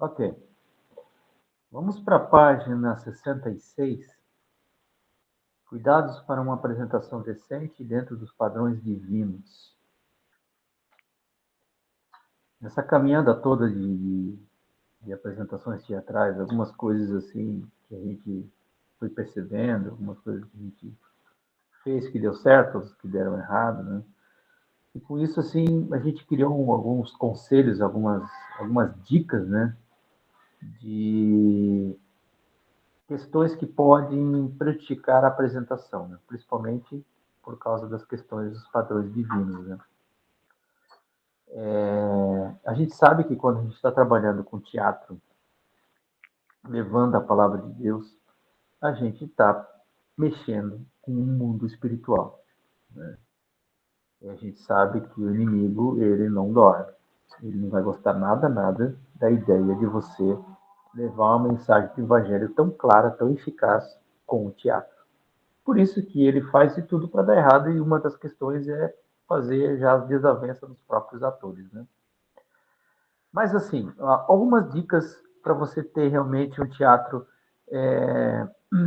Ok. Vamos para a página 66. Cuidados para uma apresentação decente dentro dos padrões divinos. Nessa caminhada toda de apresentações teatrais, algumas coisas assim que a gente foi percebendo, algumas coisas que a gente fez que deu certo, outras que deram errado, né? E com isso, assim, a gente criou alguns conselhos, algumas dicas, né? De questões que podem prejudicar a apresentação, né? Principalmente por causa das questões dos padrões divinos, né? A gente sabe que quando a gente está trabalhando com teatro, levando a palavra de Deus, a gente está mexendo com o mundo espiritual, né? E a gente sabe que o inimigo, ele não dorme. Ele não vai gostar nada da ideia de você levar uma mensagem do evangelho tão clara, tão eficaz com o teatro. Por isso que ele faz de tudo para dar errado, e uma das questões é fazer já as desavenças dos próprios atores, né? Mas, assim, algumas dicas para você ter realmente um teatro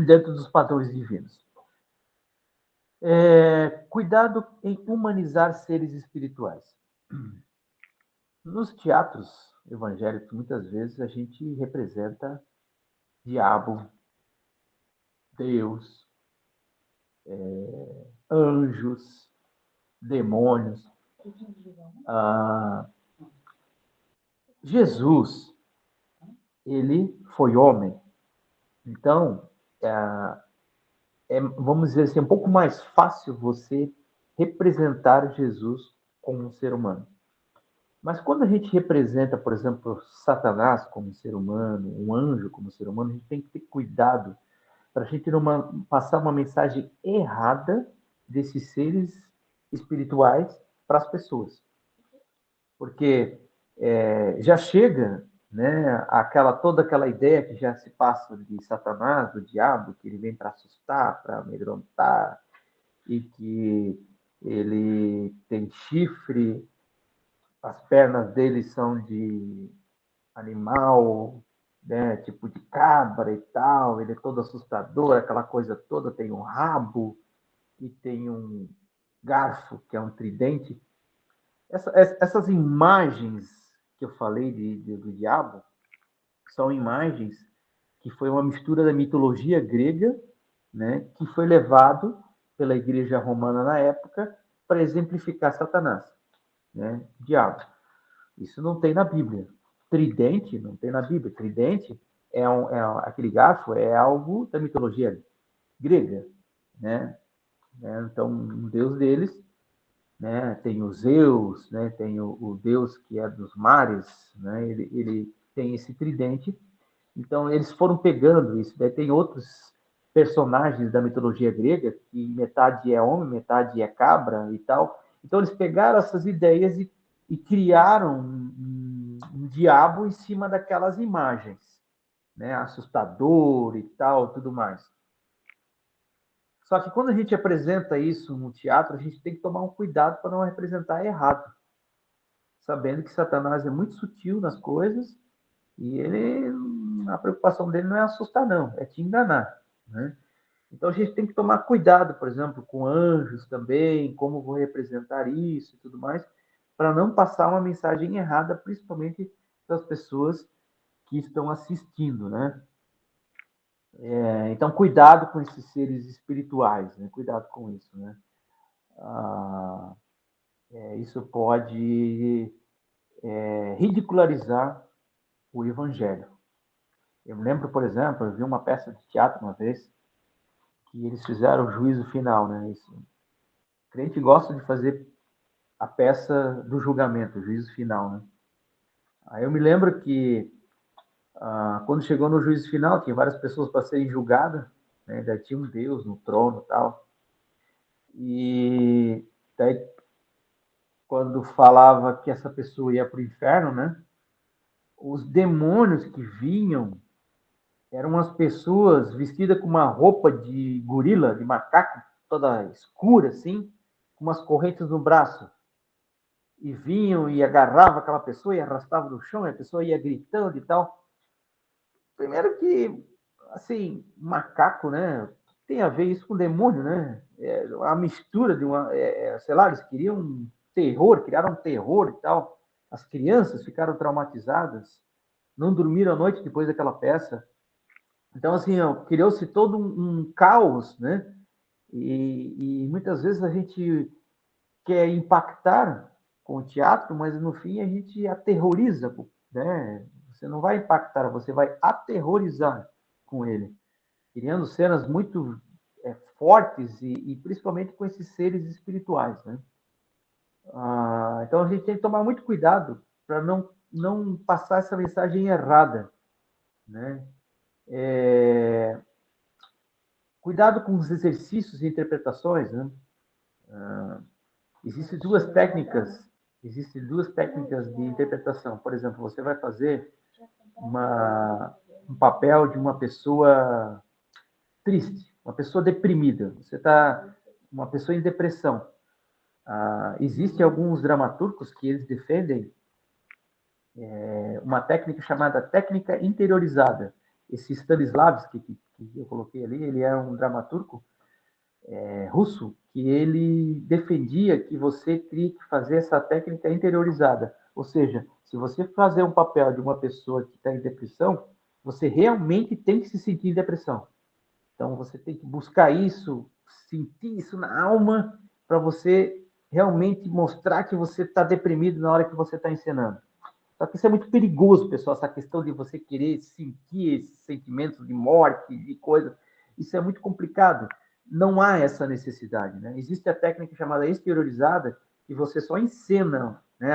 dentro dos padrões divinos. Cuidado em humanizar seres espirituais. Nos teatros evangélicos, muitas vezes a gente representa diabo, Deus, anjos, demônios. Ah, Jesus, ele foi homem. Então, vamos dizer assim, um pouco mais fácil você representar Jesus como um ser humano. Mas quando a gente representa, por exemplo, Satanás como ser humano, um anjo como ser humano, a gente tem que ter cuidado para a gente não passar uma mensagem errada desses seres espirituais para as pessoas. Porque já chega, né, toda aquela ideia que já se passa de Satanás, do diabo, que ele vem para assustar, para amedrontar, e que ele tem chifre, as pernas dele são de animal, né, tipo de cabra e tal, ele é todo assustador, aquela coisa toda, tem um rabo e tem um garfo, que é um tridente. Essas imagens que eu falei do diabo são imagens que foi uma mistura da mitologia grega, né, que foi levado pela igreja romana na época para exemplificar Satanás, né, diabo. Isso não tem na Bíblia. Tridente não tem na Bíblia. Tridente aquele garfo é algo da mitologia grega, né? Então, um deus deles, né? Tem o Zeus, né? Tem o deus que é dos mares, né? Ele tem esse tridente. Então, eles foram pegando isso. Daí tem outros personagens da mitologia grega que metade é homem, metade é cabra e tal. Então, eles pegaram essas ideias e criaram um diabo em cima daquelas imagens, né? Assustador e tal, tudo mais. Só que quando a gente apresenta isso no teatro, a gente tem que tomar um cuidado para não representar errado, sabendo que Satanás é muito sutil nas coisas e a preocupação dele não é assustar, não, é te enganar, né? Então a gente tem que tomar cuidado, por exemplo, com anjos também, como vou representar isso e tudo mais, para não passar uma mensagem errada, principalmente para as pessoas que estão assistindo, né? Então, cuidado com esses seres espirituais, né? Cuidado com isso, né? Ah, isso pode ridicularizar o evangelho. Eu me lembro, por exemplo, eu vi uma peça de teatro uma vez que eles fizeram o juízo final, né? Isso. O crente gosta de fazer a peça do julgamento, o juízo final, né? Aí eu me lembro que quando chegou no juízo final, tinha várias pessoas para serem julgadas, né? Ainda tinha um Deus no trono e tal. E daí, quando falava que essa pessoa ia para o inferno, né? Os demônios que vinham eram as pessoas vestidas com uma roupa de gorila, de macaco, toda escura, assim, com umas correntes no braço. E vinham e agarravam aquela pessoa e arrastavam no chão, e a pessoa ia gritando e tal. Primeiro que, assim, macaco, né? Tem a ver isso com demônio, né? É a mistura de uma, sei lá, eles queriam um terror, criaram um terror e tal. As crianças ficaram traumatizadas, não dormiram à noite depois daquela peça. Então, assim, criou-se todo um caos, né? E muitas vezes a gente quer impactar com o teatro, mas no fim a gente aterroriza, né? Você não vai impactar, você vai aterrorizar com ele, criando cenas muito fortes e principalmente com esses seres espirituais, né? Então a gente tem que tomar muito cuidado para não passar essa mensagem errada, né? Cuidado com os exercícios e interpretações, né? Existem duas técnicas, existem duas técnicas de interpretação. Por exemplo, você vai fazer um papel de uma pessoa triste, uma pessoa deprimida. Você está uma pessoa em depressão. Existem alguns dramaturgos que eles defendem uma técnica chamada técnica interiorizada. Esse Stanislavski que eu coloquei ali, ele é um dramaturgo russo que ele defendia que você teria que fazer essa técnica interiorizada. Ou seja, se você fazer um papel de uma pessoa que está em depressão, você realmente tem que se sentir em depressão. Então, você tem que buscar isso, sentir isso na alma, para você realmente mostrar que você está deprimido na hora que você está encenando. Só que isso é muito perigoso, pessoal, essa questão de você querer sentir esses sentimentos de morte, de coisa. Isso é muito complicado. Não há essa necessidade, né? Existe a técnica chamada exteriorizada, que você só encena, né,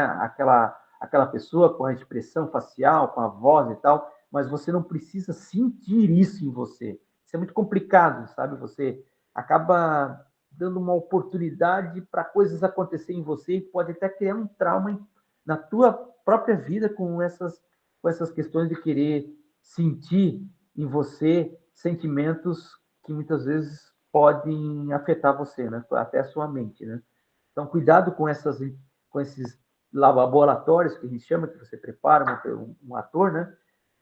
aquela pessoa com a expressão facial, com a voz e tal, mas você não precisa sentir isso em você. Isso é muito complicado, sabe? Você acaba dando uma oportunidade para coisas acontecerem em você e pode até criar um trauma na tua própria vida com essas questões de querer sentir em você sentimentos que muitas vezes podem afetar você, né? Até a sua mente, né? Então, cuidado com esses laboratórios que a gente chama, que você prepara um ator, né?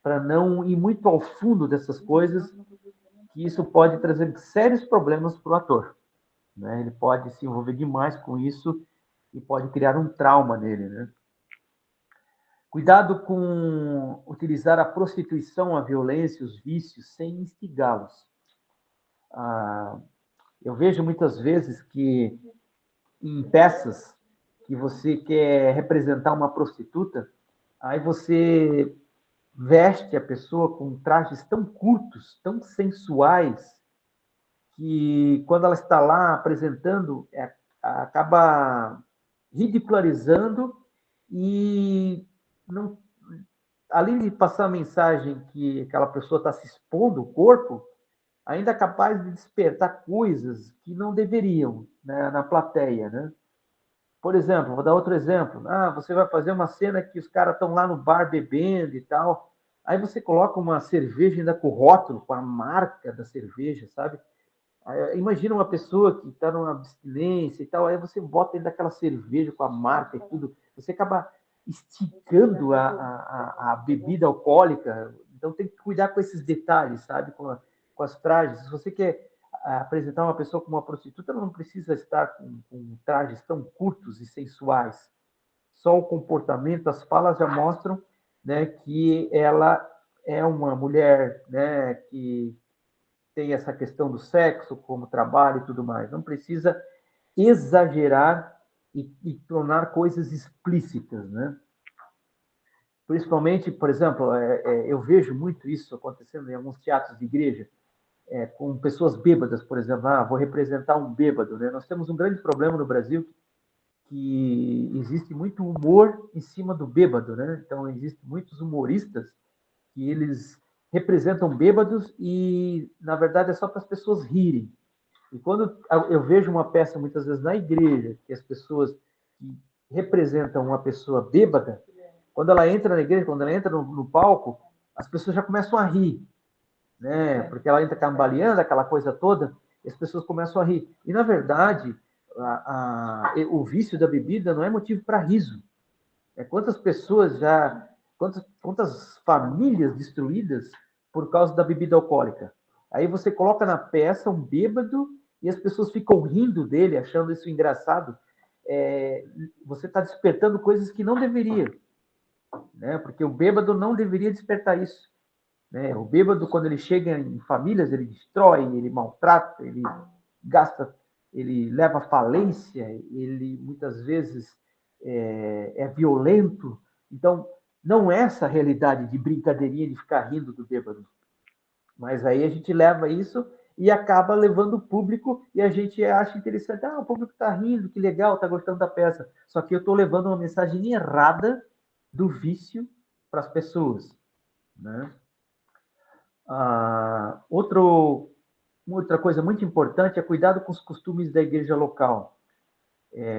Para não ir muito ao fundo dessas coisas, que isso pode trazer sérios problemas para o ator, né? Ele pode se envolver demais com isso e pode criar um trauma nele, né? Cuidado com utilizar a prostituição, a violência, os vícios, sem instigá-los. Eu vejo muitas vezes que em peças que você quer representar uma prostituta, aí você veste a pessoa com trajes tão curtos, tão sensuais, que quando ela está lá apresentando, acaba ridicularizando e não, além de passar a mensagem que aquela pessoa está se expondo o corpo, ainda é capaz de despertar coisas que não deveriam, né, na plateia, né? Por exemplo, vou dar outro exemplo. Você vai fazer uma cena que os caras estão lá no bar bebendo e tal. Aí você coloca uma cerveja ainda com o rótulo, com a marca da cerveja, sabe? Imagina uma pessoa que está numa abstinência e tal, aí você bota dentro daquela cerveja com a marca e tudo, você acaba esticando a bebida alcoólica, então tem que cuidar com esses detalhes, sabe, com as trajes. Se você quer apresentar uma pessoa como uma prostituta, ela não precisa estar com trajes tão curtos e sensuais. Só o comportamento, as falas já mostram, né, que ela é uma mulher, né, que tem essa questão do sexo como trabalho e tudo mais. Não precisa exagerar e tornar coisas explícitas, né? Principalmente, por exemplo, eu vejo muito isso acontecendo em alguns teatros de igreja, com pessoas bêbadas, por exemplo. Vou representar um bêbado, né? Nós temos um grande problema no Brasil que existe muito humor em cima do bêbado, né? Então, existem muitos humoristas que eles representam bêbados e, na verdade, é só para as pessoas rirem. E quando eu vejo uma peça, muitas vezes, na igreja, que as pessoas que representam uma pessoa bêbada, quando ela entra na igreja, quando ela entra no palco, as pessoas já começam a rir, né? Porque ela entra cambaleando, aquela coisa toda, e as pessoas começam a rir. E, na verdade, o vício da bebida não é motivo para riso. Quantas pessoas já, quantas famílias destruídas por causa da bebida alcoólica. Aí você coloca na peça um bêbado e as pessoas ficam rindo dele, achando isso engraçado. Você está despertando coisas que não deveria, né? Porque o bêbado não deveria despertar isso, né? O bêbado, quando ele chega em famílias, ele destrói, ele maltrata, ele gasta, ele leva à falência, ele muitas vezes é violento. Então, não é essa a realidade de brincadeirinha de ficar rindo do bêbado. Mas aí a gente leva isso e acaba levando o público e a gente acha interessante. Ah, o público está rindo, que legal, está gostando da peça. Só que eu estou levando uma mensagem errada do vício para as pessoas, né? Outra coisa muito importante é cuidado com os costumes da igreja local.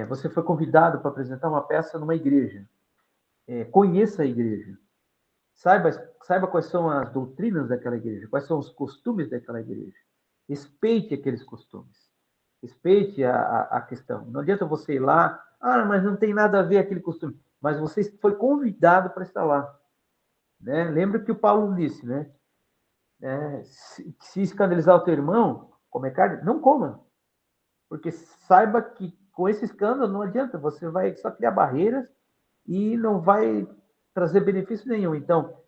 Você foi convidado para apresentar uma peça numa igreja. Conheça a igreja. Saiba quais são as doutrinas daquela igreja, quais são os costumes daquela igreja. Respeite aqueles costumes. Respeite a questão. Não adianta você ir lá, mas não tem nada a ver aquele costume. Mas você foi convidado para estar lá, né? Lembra que o Paulo disse, né? Se escandalizar o teu irmão, comer carne, não coma. Porque saiba que com esse escândalo não adianta, você vai só criar barreiras e não vai trazer benefício nenhum. Então,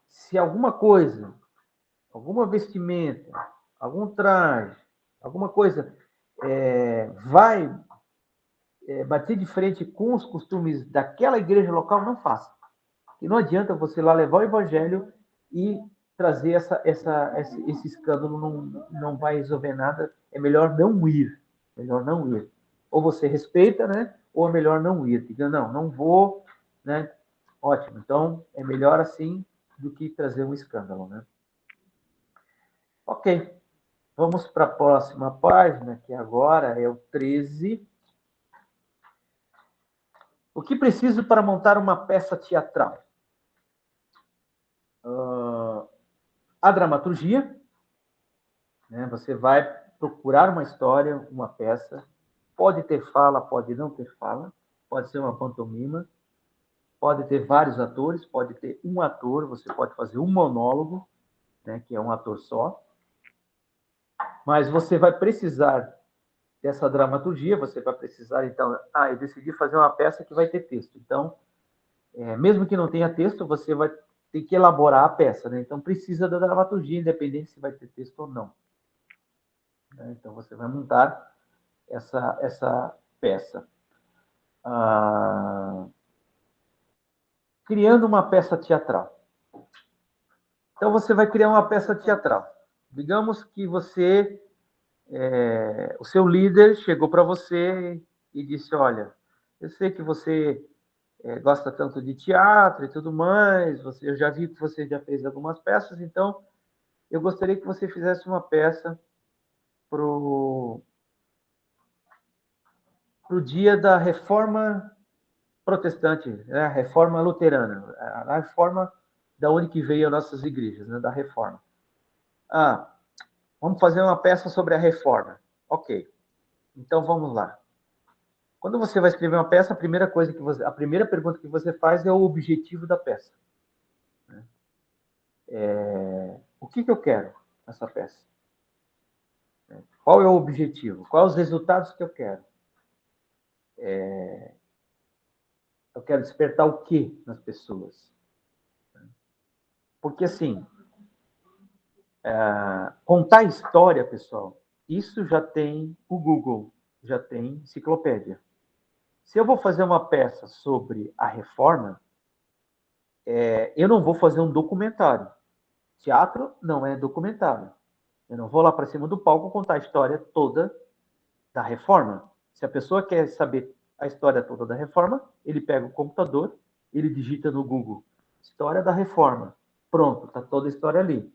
se alguma coisa, alguma vestimenta, algum traje, alguma coisa vai bater de frente com os costumes daquela igreja local, não faça. E não adianta você lá levar o evangelho e trazer esse escândalo, não vai resolver nada. É melhor não ir. Melhor não ir. Ou você respeita, né? Ou é melhor não ir. Diga, não vou, né? Ótimo. Então, é melhor assim do que trazer um escândalo, né? Ok. Vamos para a próxima página, que agora é o 13. O que preciso para montar uma peça teatral? A dramaturgia, né? Você vai procurar uma história, uma peça, pode ter fala, pode não ter fala, pode ser uma pantomima, pode ter vários atores, pode ter um ator, você pode fazer um monólogo, né, que é um ator só, mas você vai precisar dessa dramaturgia, você vai precisar, então, eu decidi fazer uma peça que vai ter texto, então, mesmo que não tenha texto, você vai ter que elaborar a peça, né? Então precisa da dramaturgia, independente se vai ter texto ou não. Então você vai montar essa peça. Criando uma peça teatral. Então você vai criar uma peça teatral. Digamos que você, o seu líder chegou para você e disse: olha, eu sei que você gosta tanto de teatro e tudo mais, eu já vi que você já fez algumas peças, então eu gostaria que você fizesse uma peça para o dia da reforma protestante, né? A reforma luterana, a reforma da onde que veio as nossas igrejas, né? Da reforma. Vamos fazer uma peça sobre a reforma. Ok, então vamos lá. Quando você vai escrever uma peça, a primeira pergunta que você faz é o objetivo da peça. O que eu quero nessa peça? Qual é o objetivo? Quais os resultados que eu quero? Eu quero despertar o que nas pessoas? Porque, assim, contar história, pessoal, isso já tem o Google, já tem enciclopédia. Se eu vou fazer uma peça sobre a reforma, eu não vou fazer um documentário. Teatro não é documentário. Eu não vou lá para cima do palco contar a história toda da reforma. Se a pessoa quer saber a história toda da reforma, ele pega o computador, ele digita no Google história da reforma. Pronto, está toda a história ali.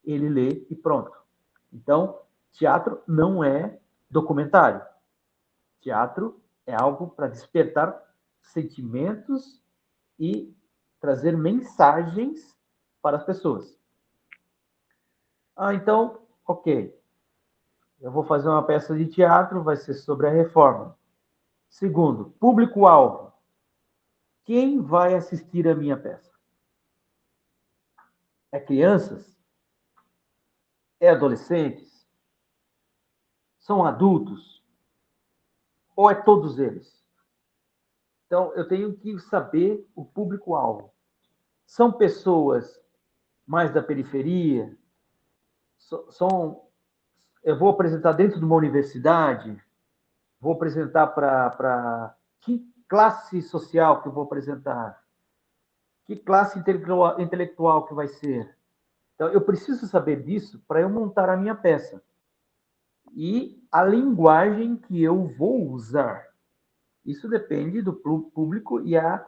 Ele lê e pronto. Então, teatro não é documentário. Teatro é algo para despertar sentimentos e trazer mensagens para as pessoas. Então, ok. Eu vou fazer uma peça de teatro, vai ser sobre a reforma. Segundo, público-alvo. Quem vai assistir a minha peça? É crianças? É adolescentes? São adultos? Ou é todos eles? Então, eu tenho que saber o público-alvo. São pessoas mais da periferia? São, eu vou apresentar dentro de uma universidade? Vou apresentar para que classe social que eu vou apresentar? Que classe intelectual que vai ser? Então, eu preciso saber disso para eu montar a minha peça. E a linguagem que eu vou usar. Isso depende do público e a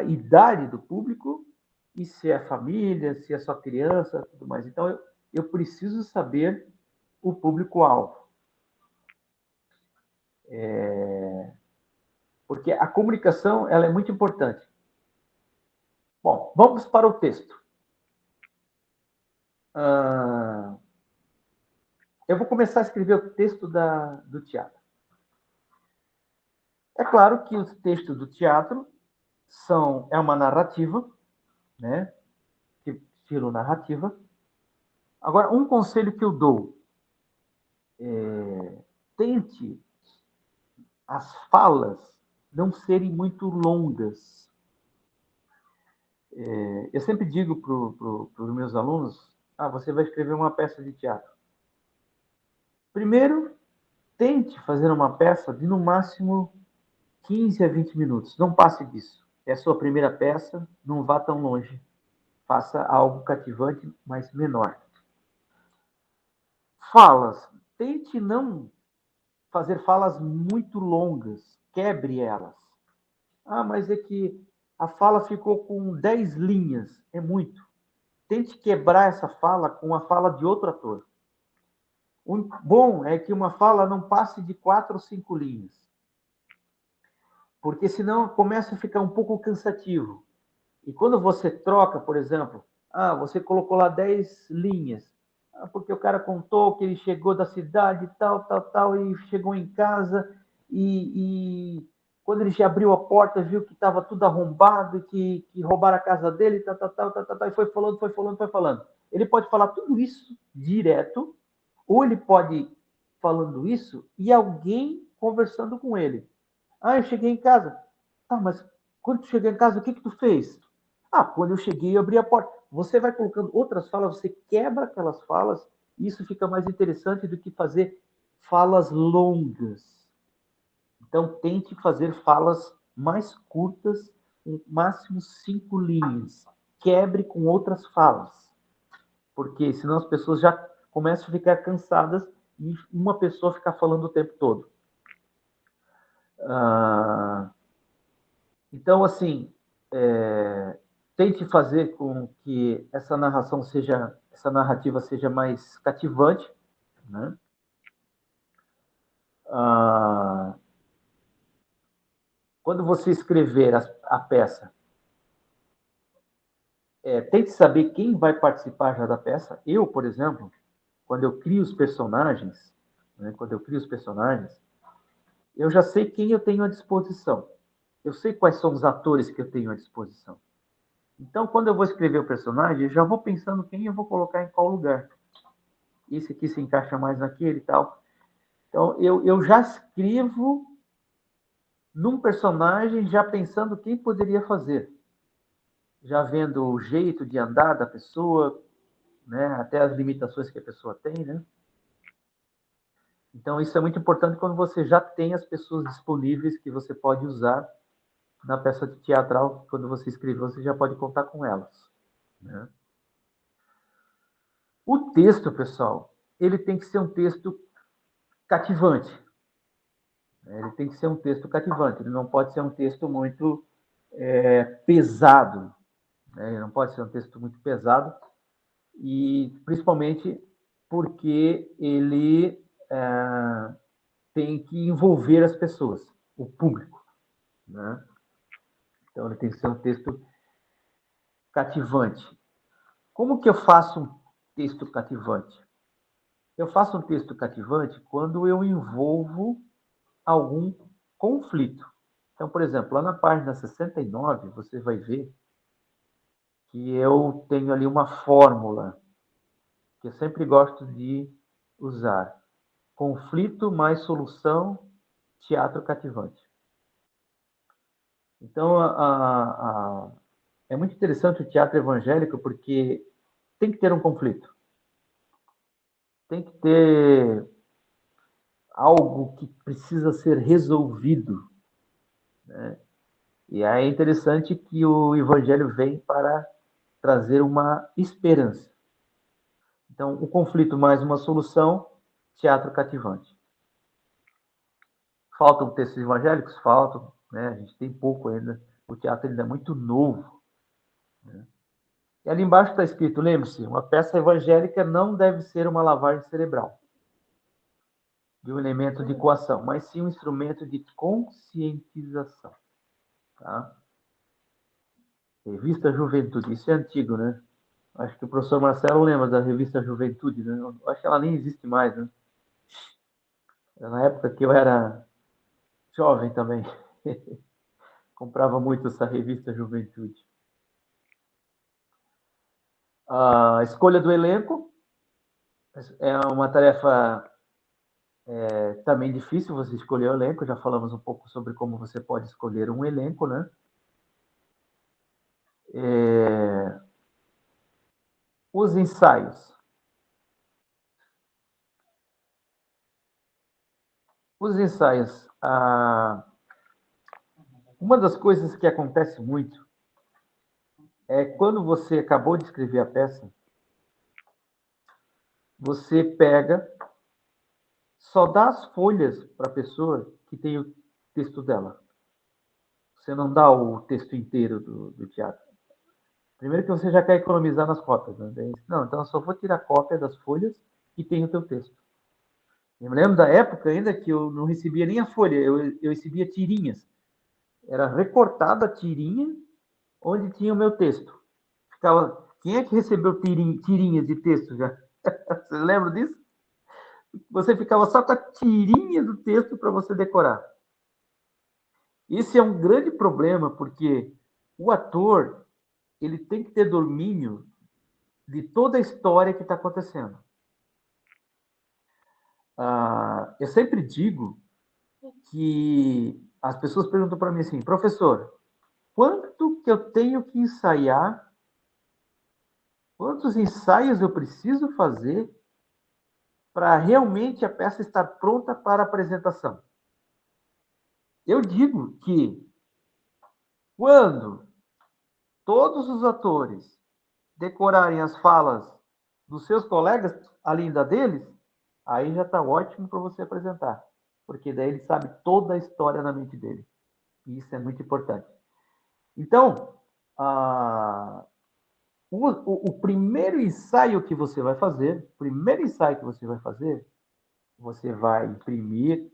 idade do público, e se é família, se é só criança, tudo mais. Então, eu preciso saber o público-alvo. Porque a comunicação ela é muito importante. Bom, vamos para o texto. Eu vou começar a escrever o texto do teatro. É claro que os textos do teatro é uma narrativa, né? Estilo narrativa. Agora, um conselho que eu dou tente as falas não serem muito longas. Eu sempre digo para os meus alunos, você vai escrever uma peça de teatro. Primeiro, tente fazer uma peça de, no máximo, 15 a 20 minutos. Não passe disso. É a sua primeira peça, não vá tão longe. Faça algo cativante, mas menor. Falas. Tente não fazer falas muito longas. Quebre elas. Mas é que a fala ficou com 10 linhas. É muito. Tente quebrar essa fala com a fala de outro ator. O bom é que uma fala não passe de 4 ou 5 linhas. Porque senão começa a ficar um pouco cansativo. E quando você troca, por exemplo, você colocou lá 10 linhas, porque o cara contou que ele chegou da cidade, tal, e chegou em casa, e quando ele já abriu a porta, viu que estava tudo arrombado, que roubaram a casa dele, tal, e foi falando. Ele pode falar tudo isso direto, ou ele pode falando isso e alguém conversando com ele. Eu cheguei em casa. Mas quando tu chegou em casa, o que tu fez? Quando eu cheguei, eu abri a porta. Você vai colocando outras falas, você quebra aquelas falas, e isso fica mais interessante do que fazer falas longas. Então, tente fazer falas mais curtas, no máximo 5 linhas. Quebre com outras falas. Porque senão as pessoas já começam a ficar cansadas e uma pessoa ficar falando o tempo todo. Então, assim, tente fazer com que essa narrativa seja mais cativante, né? Quando você escrever a peça, tente saber quem vai participar já da peça. Eu, por exemplo, quando eu crio os personagens, eu já sei quem eu tenho à disposição. Eu sei quais são os atores que eu tenho à disposição. Então, quando eu vou escrever o personagem, eu já vou pensando quem eu vou colocar em qual lugar. Esse aqui se encaixa mais naquele e tal. Então, eu já escrevo num personagem já pensando quem poderia fazer. Já vendo o jeito de andar da pessoa, né? Até as limitações que a pessoa tem, né? Então, isso é muito importante quando você já tem as pessoas disponíveis que você pode usar na peça teatral. Quando você escreveu, você já pode contar com elas, né? O texto, pessoal, ele tem que ser um texto cativante. Ele tem que ser um texto cativante. Ele não pode ser um texto muito pesado. Ele não pode ser um texto muito pesado. E principalmente porque ele tem que envolver as pessoas, o público, né? Então, ele tem que ser um texto cativante. Como que eu faço um texto cativante? Eu faço um texto cativante quando eu envolvo algum conflito. Então, por exemplo, lá na página 69, você vai ver que eu tenho ali uma fórmula. que eu sempre gosto de usar. Conflito mais solução, teatro cativante. Então, é muito interessante o teatro evangélico porque tem que ter um conflito. Tem que ter algo que precisa ser resolvido, né? E aí é interessante que o evangelho vem para trazer uma esperança. Então, o conflito mais uma solução, teatro cativante. Faltam textos evangélicos? Faltam, né? A gente tem pouco ainda. O teatro ainda é muito novo, né? E ali embaixo está escrito, lembre-se, uma peça evangélica não deve ser uma lavagem cerebral de um elemento de coação, mas sim um instrumento de conscientização. Tá? Revista Juventude, isso é antigo, né? Acho que o professor Marcelo lembra da revista Juventude, né? Acho que ela nem existe mais, né? Na época que eu era jovem também, comprava muito essa revista Juventude. A escolha do elenco é uma tarefa também difícil, você escolher o elenco. Já falamos um pouco sobre como você pode escolher um elenco, né? Os ensaios. Os ensaios. Uma das coisas que acontece muito é quando você acabou de escrever a peça, você pega, só dá as folhas para a pessoa que tem o texto dela. Você não dá o texto inteiro do teatro. Primeiro que você já quer economizar nas cópias, né? Não, então eu só vou tirar cópia das folhas que tem o teu texto. Eu me lembro da época ainda que eu não recebia nem a folha, eu recebia tirinhas. Era recortada a tirinha onde tinha o meu texto. Ficava, quem é que recebeu tirinhas de texto já? Vocês lembram disso? Você ficava só com a tirinha do texto para você decorar. Esse é um grande problema, porque o ator ele tem que ter domínio de toda a história que está acontecendo. Eu sempre digo que as pessoas perguntam para mim assim, professor, quanto que eu tenho que ensaiar? Quantos ensaios eu preciso fazer para realmente a peça estar pronta para a apresentação? Eu digo que quando todos os atores decorarem as falas dos seus colegas, além da deles, aí já está ótimo para você apresentar. Porque daí ele sabe toda a história na mente dele. E isso é muito importante. Então, o primeiro ensaio que você vai fazer, você vai imprimir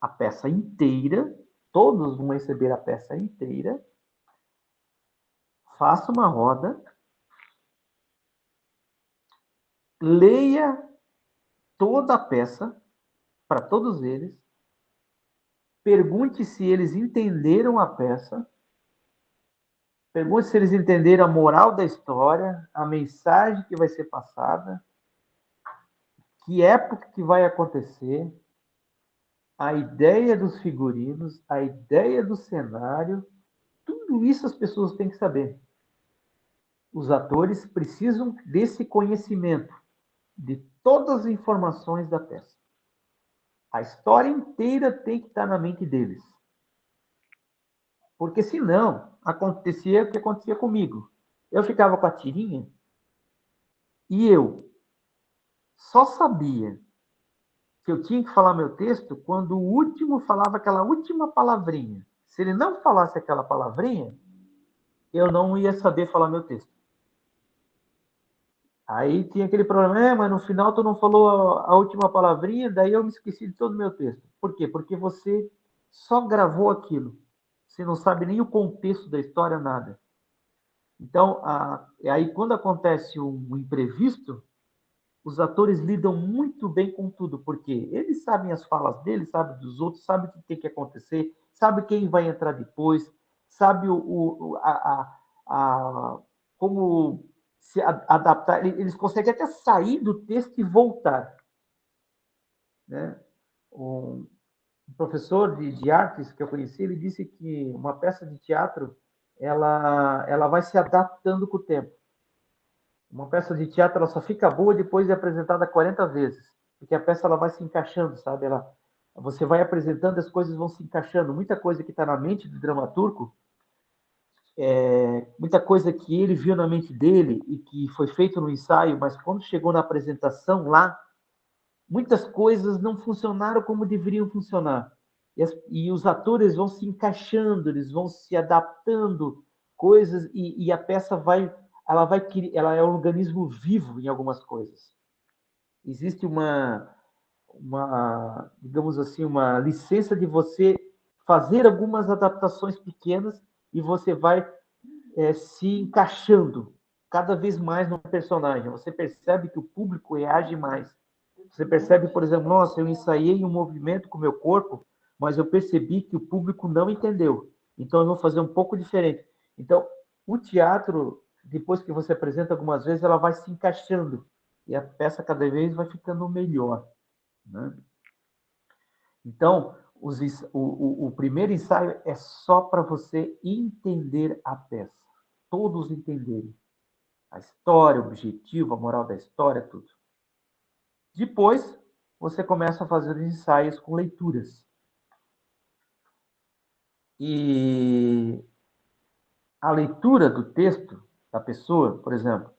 a peça inteira, todos vão receber a peça inteira, faça uma roda, leia toda a peça para todos eles, pergunte se eles entenderam a peça, pergunte se eles entenderam a moral da história, a mensagem que vai ser passada, que época que vai acontecer, a ideia dos figurinos, a ideia do cenário, tudo isso as pessoas têm que saber. Os atores precisam desse conhecimento, de todas as informações da peça. A história inteira tem que estar na mente deles. Porque senão, acontecia o que acontecia comigo. Eu ficava com a tirinha e eu só sabia que eu tinha que falar meu texto quando o último falava aquela última palavrinha. Se ele não falasse aquela palavrinha, eu não ia saber falar meu texto. Aí tinha aquele problema, mas no final tu não falou a última palavrinha, daí eu me esqueci de todo o meu texto. Por quê? Porque você só gravou aquilo. Você não sabe nem o contexto da história, nada. Então, aí quando acontece um imprevisto, os atores lidam muito bem com tudo, porque eles sabem as falas deles, sabem dos outros, sabem o que tem que acontecer, sabe quem vai entrar depois, sabe como se adaptar, eles conseguem até sair do texto e voltar, né? Um professor de artes que eu conheci, ele disse que uma peça de teatro, ela vai se adaptando com o tempo. Uma peça de teatro, ela só fica boa depois de apresentada 40 vezes, porque a peça ela vai se encaixando, sabe? Você vai apresentando, as coisas vão se encaixando. Muita coisa que está na mente do dramaturgo, muita coisa que ele viu na mente dele e que foi feito no ensaio, mas quando chegou na apresentação lá, muitas coisas não funcionaram como deveriam funcionar. E os atores vão se encaixando, eles vão se adaptando, coisas, e a peça ela é um organismo vivo em algumas coisas. Existe digamos assim, uma licença de você fazer algumas adaptações pequenas e você vai se encaixando cada vez mais no personagem. Você percebe que o público reage mais. Você percebe, por exemplo, nossa, eu ensaiei um movimento com o meu corpo, mas eu percebi que o público não entendeu. Então eu vou fazer um pouco diferente. Então, o teatro, depois que você apresenta algumas vezes, ela vai se encaixando e a peça cada vez vai ficando melhor, né? Então, o primeiro ensaio é só para você entender a peça, todos entenderem a história, o objetivo, a moral da história, tudo. Depois, você começa a fazer os ensaios com leituras. E a leitura do texto da pessoa, por exemplo,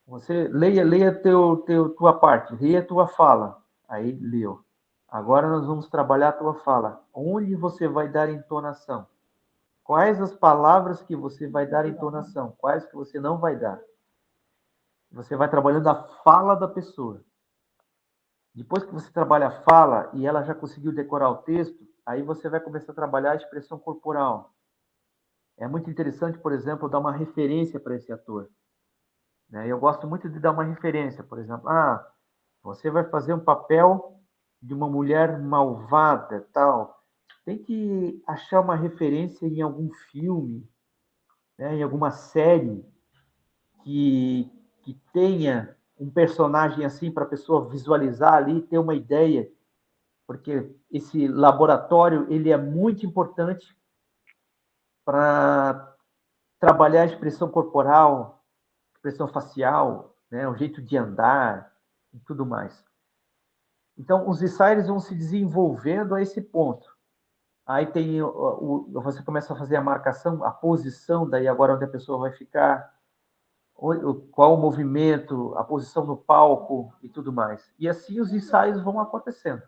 você leia tua parte, leia a tua fala. Aí leu. Agora nós vamos trabalhar a tua fala. Onde você vai dar entonação? Quais as palavras que você vai dar entonação? Quais que você não vai dar? Você vai trabalhando a fala da pessoa. Depois que você trabalha a fala e ela já conseguiu decorar o texto, aí você vai começar a trabalhar a expressão corporal. É muito interessante, por exemplo, dar uma referência para esse ator, né? Eu gosto muito de dar uma referência, por exemplo, você vai fazer um papel de uma mulher malvada, tal. Tem que achar uma referência em algum filme, né, em alguma série que tenha um personagem assim para a pessoa visualizar ali, ter uma ideia, porque esse laboratório ele é muito importante para trabalhar a expressão corporal, expressão facial, né, o jeito de andar e tudo mais. Então, os ensaios vão se desenvolvendo a esse ponto. Aí você começa a fazer a marcação, a posição, daí agora onde a pessoa vai ficar, qual o movimento, a posição no palco e tudo mais. E assim os ensaios vão acontecendo.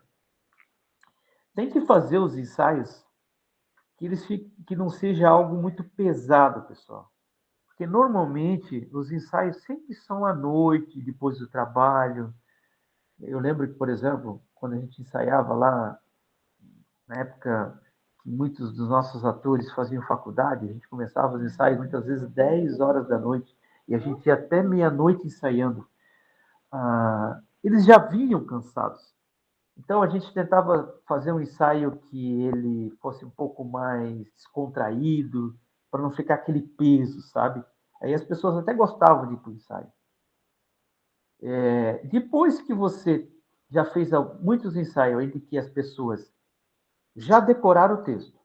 Tem que fazer os ensaios que não seja algo muito pesado, pessoal. Porque normalmente os ensaios sempre são à noite, depois do trabalho. Eu lembro que, por exemplo, quando a gente ensaiava lá, na época que muitos dos nossos atores faziam faculdade, a gente começava os ensaios muitas vezes 10 horas da noite, e a gente ia até meia-noite ensaiando. Eles já vinham cansados. Então a gente tentava fazer um ensaio que ele fosse um pouco mais descontraído, para não ficar aquele peso, sabe? Aí as pessoas até gostavam de ir para o ensaio. Depois que você já fez muitos ensaios em que as pessoas já decoraram o texto,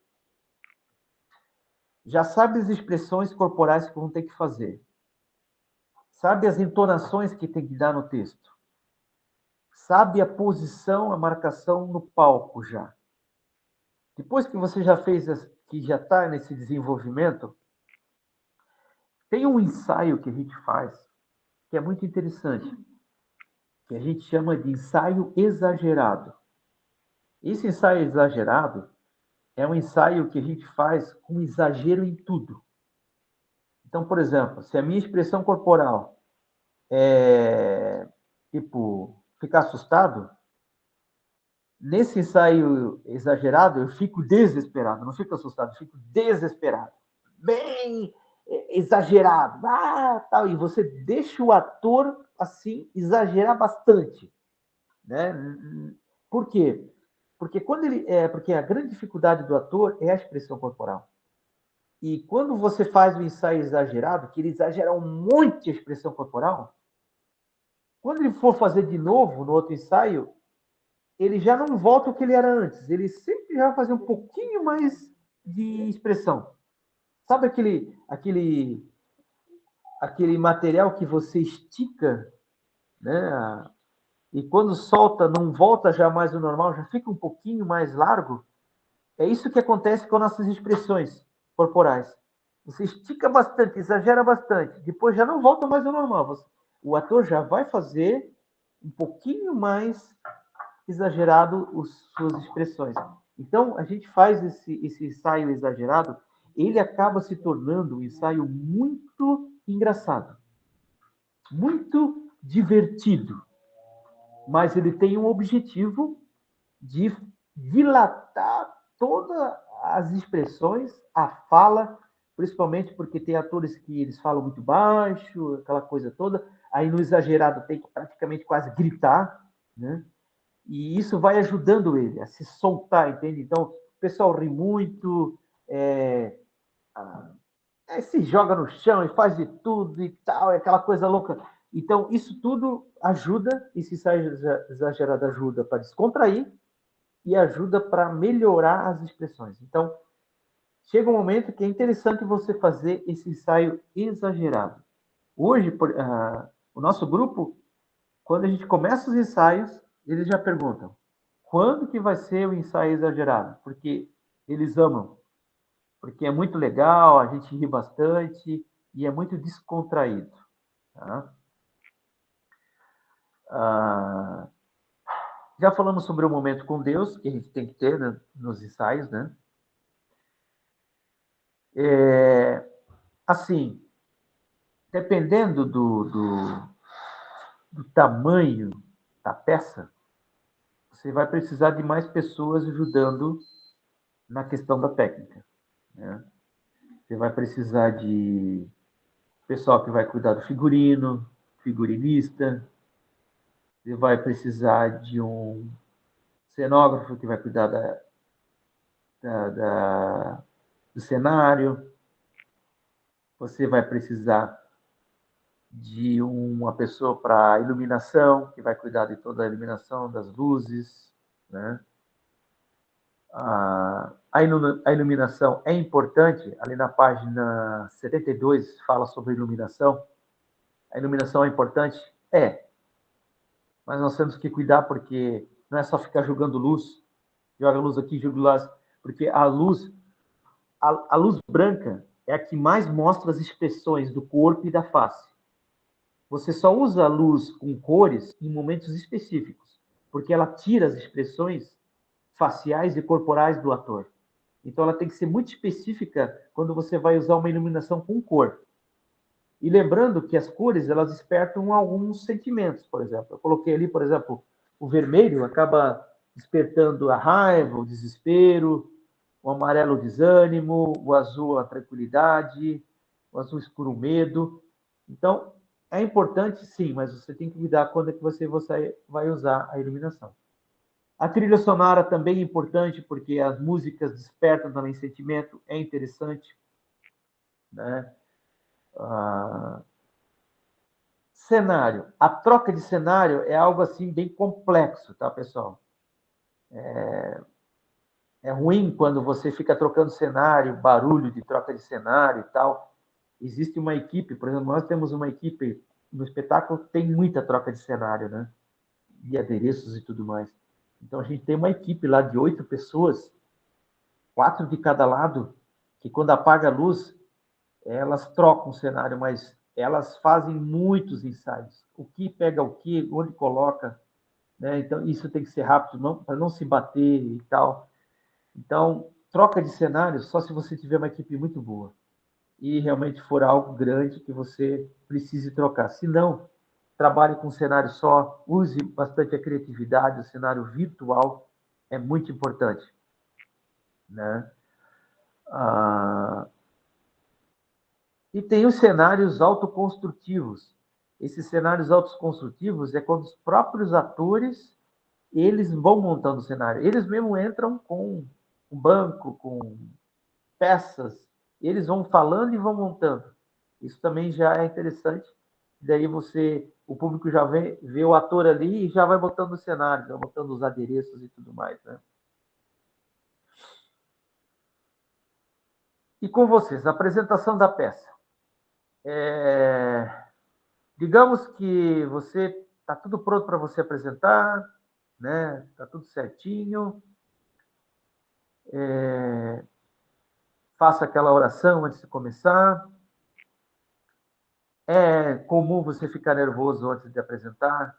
já sabe as expressões corporais que vão ter que fazer, sabe as entonações que tem que dar no texto, sabe a posição, a marcação no palco já. Depois que você já fez, que já está nesse desenvolvimento, tem um ensaio que a gente faz que é muito interessante, que a gente chama de ensaio exagerado. Esse ensaio exagerado é um ensaio que a gente faz com exagero em tudo. Então, por exemplo, se a minha expressão corporal é tipo ficar assustado, nesse ensaio exagerado eu fico desesperado, não fico assustado, fico desesperado, bem exagerado, tal, e você deixa o ator assim exagerar bastante, né? Por quê? Porque porque a grande dificuldade do ator é a expressão corporal. E quando você faz o ensaio exagerado, que ele exagera um monte a expressão corporal, quando ele for fazer de novo no outro ensaio, ele já não volta o que ele era antes. Ele sempre já vai fazer um pouquinho mais de expressão. Sabe aquele material que você estica, né? E quando solta, não volta já mais o normal, já fica um pouquinho mais largo? É isso que acontece com nossas expressões corporais. Você estica bastante, exagera bastante, depois já não volta mais ao normal. O ator já vai fazer um pouquinho mais exagerado as suas expressões. Então, a gente faz esse ensaio exagerado, ele acaba se tornando um ensaio muito engraçado, muito divertido, mas ele tem um objetivo de dilatar todas as expressões, a fala, principalmente porque tem atores que eles falam muito baixo, aquela coisa toda, aí no exagerado tem que praticamente quase gritar, né? E isso vai ajudando ele a se soltar, entende? Então, o pessoal ri muito, se joga no chão e faz de tudo e tal, é aquela coisa louca. Então, isso tudo ajuda, esse ensaio exagerado ajuda para descontrair e ajuda para melhorar as expressões. Então, chega um momento que é interessante você fazer esse ensaio exagerado. Hoje, o nosso grupo, quando a gente começa os ensaios, eles já perguntam: quando que vai ser o ensaio exagerado? Porque eles amam, porque é muito legal, a gente ri bastante e é muito descontraído. Tá? Ah, já falamos sobre o momento com Deus, que a gente tem que ter, né, nos ensaios, né? Assim, dependendo do tamanho da peça, você vai precisar de mais pessoas ajudando na questão da técnica, né? Você vai precisar de pessoal que vai cuidar do figurino, figurinista. Você vai precisar de um cenógrafo que vai cuidar da, da, do cenário. Você vai precisar de uma pessoa para iluminação, que vai cuidar de toda a iluminação, das luzes, né? A iluminação é importante, ali na página 72 fala sobre iluminação. A iluminação é importante? É, mas nós temos que cuidar porque não é só ficar jogando luz, joga luz aqui, joga luz, porque a luz branca é a que mais mostra as expressões do corpo e da face. Você só usa a luz com cores em momentos específicos, porque ela tira as expressões faciais e corporais do ator. Então, ela tem que ser muito específica quando você vai usar uma iluminação com cor. E lembrando que as cores, elas despertam alguns sentimentos, por exemplo. Eu coloquei ali, por exemplo, o vermelho acaba despertando a raiva, o desespero, o amarelo, o desânimo, o azul, a tranquilidade, o azul escuro, o medo. Então, é importante, sim, mas você tem que cuidar quando é que você vai usar a iluminação. A trilha sonora também é importante, porque as músicas despertam também sentimento, é interessante, né? Ah, cenário. A troca de cenário é algo assim bem complexo, tá, pessoal? É ruim quando você fica trocando cenário, barulho de troca de cenário e tal. Existe uma equipe, por exemplo, nós temos uma equipe no espetáculo que tem muita troca de cenário, né? De adereços e tudo mais. Então a gente tem uma equipe lá de 8 pessoas, 4 de cada lado, que quando apaga a luz, elas trocam o cenário, mas elas fazem muitos ensaios. O que pega o que, onde coloca, né? Então isso tem que ser rápido, para não se bater e tal. Então, troca de cenário só se você tiver uma equipe muito boa e realmente for algo grande que você precise trocar. Se não, trabalhe com um cenário só, use bastante a criatividade, o cenário virtual é muito importante, né? Ah, e tem os cenários autoconstrutivos. Esses cenários autoconstrutivos é quando os próprios atores eles vão montando o cenário. Eles mesmo entram com um banco, com peças, e eles vão falando e vão montando. Isso também já é interessante. Daí o público já vê o ator ali e já vai botando o cenário, já botando os adereços e tudo mais, né? E com vocês, a apresentação da peça. Digamos que você está tudo pronto para você apresentar, né? Está tudo certinho. Faça aquela oração antes de começar. É comum você ficar nervoso antes de apresentar.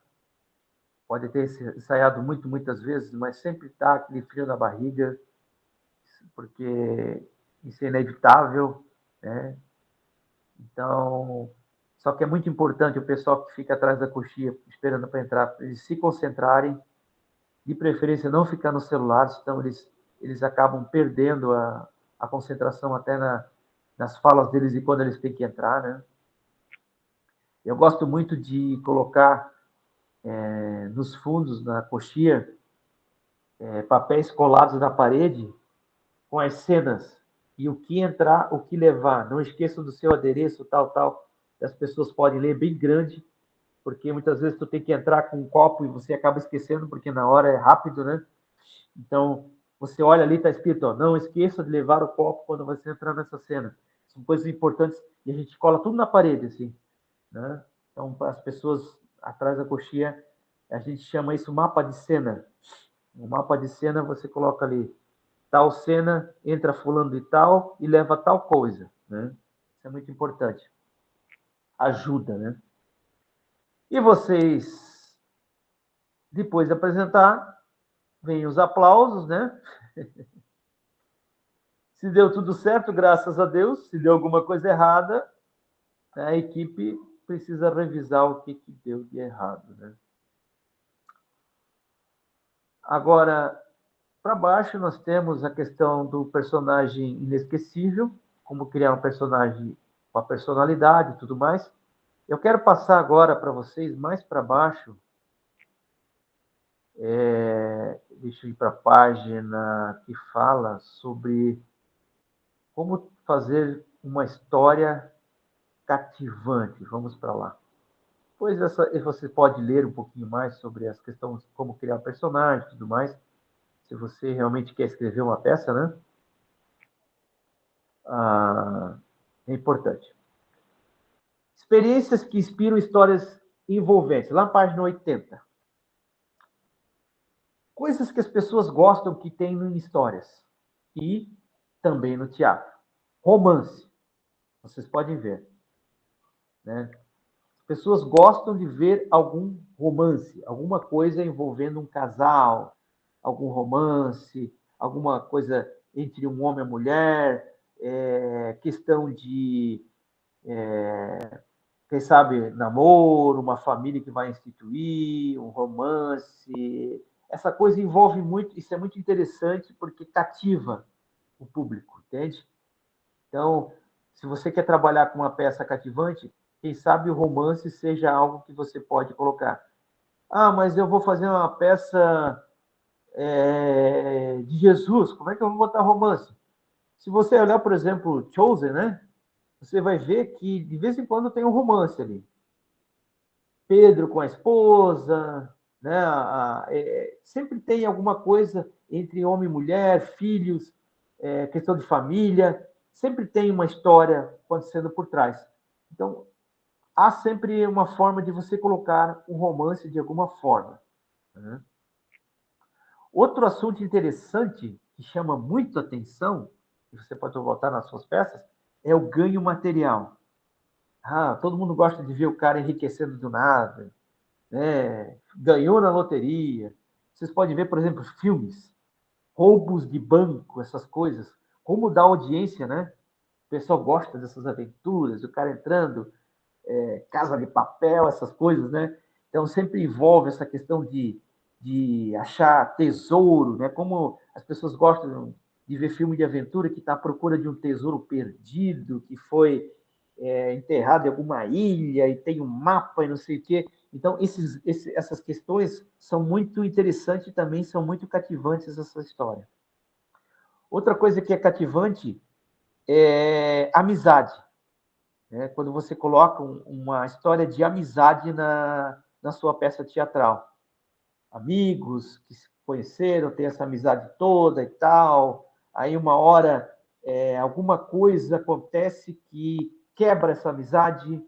Pode ter ensaiado muitas vezes, mas sempre está aquele frio na barriga, porque isso é inevitável, né? Então, só que é muito importante o pessoal que fica atrás da coxia esperando para entrar, eles se concentrarem, de preferência não ficar no celular, senão eles acabam perdendo a concentração até nas falas deles e quando eles têm que entrar, né? Eu gosto muito de colocar nos fundos, na coxia, papéis colados na parede com as cenas e o que entrar, o que levar. Não esqueça do seu adereço, tal, tal. As pessoas podem ler bem grande, porque muitas vezes tu tem que entrar com um copo e você acaba esquecendo, porque na hora é rápido, né? Então, você olha ali, está escrito, ó, não esqueça de levar o copo quando você entrar nessa cena. São coisas importantes e a gente cola tudo na parede, assim, né? Então, para as pessoas atrás da coxinha, a gente chama isso mapa de cena. No mapa de cena, você coloca ali, tal cena, entra fulano de tal e leva tal coisa, né? Isso é muito importante. Ajuda, né? E vocês, depois de apresentar, vem os aplausos, né? Se deu tudo certo, graças a Deus. Se deu alguma coisa errada, a equipe precisa revisar o que deu de errado, né? Agora, para baixo, nós temos a questão do personagem inesquecível, como criar um personagem com a personalidade e tudo mais. Eu quero passar agora para vocês, mais para baixo, deixa eu ir para a página que fala sobre como fazer uma história cativante. Vamos para lá. Pois você pode ler um pouquinho mais sobre as questões, como criar personagem e tudo mais, se você realmente quer escrever uma peça, né? É importante. Experiências que inspiram histórias envolventes. Lá na página 80. Coisas que as pessoas gostam que tem em histórias. E também no teatro. Romance. Vocês podem ver. Né? As pessoas gostam de ver algum romance, alguma coisa envolvendo um casal, algum romance, alguma coisa entre um homem e uma mulher, questão de, quem sabe, namoro, uma família que vai instituir, um romance. Essa coisa envolve muito, isso é muito interessante porque cativa o público, entende? Então, se você quer trabalhar com uma peça cativante, quem sabe o romance seja algo que você pode colocar. Ah, mas eu vou fazer uma peça de Jesus, como é que eu vou botar romance? Se você olhar, por exemplo, Chosen, né? Você vai ver que de vez em quando tem um romance ali. Pedro com a esposa, né? Sempre tem alguma coisa entre homem e mulher, filhos, questão de família, sempre tem uma história acontecendo por trás. Então, há sempre uma forma de você colocar um romance de alguma forma. Né? Outro assunto interessante que chama muito atenção, e você pode voltar nas suas peças, é o ganho material. Todo mundo gosta de ver o cara enriquecendo do nada, né? Ganhou na loteria. Vocês podem ver, por exemplo, filmes, roubos de banco, essas coisas, como dá audiência, né? O pessoal gosta dessas aventuras, o cara entrando, Casa de Papel, essas coisas, né? Então sempre envolve essa questão de achar tesouro, né? Como as pessoas gostam de ver filme de aventura que está à procura de um tesouro perdido, que foi enterrado em alguma ilha e tem um mapa e não sei o quê. Então, essas questões são muito interessantes e também são muito cativantes essa história. Outra coisa que é cativante amizade. Né? Quando você coloca uma história de amizade na sua peça teatral. Amigos que se conheceram, tem essa amizade toda e tal. Aí uma hora alguma coisa acontece que quebra essa amizade,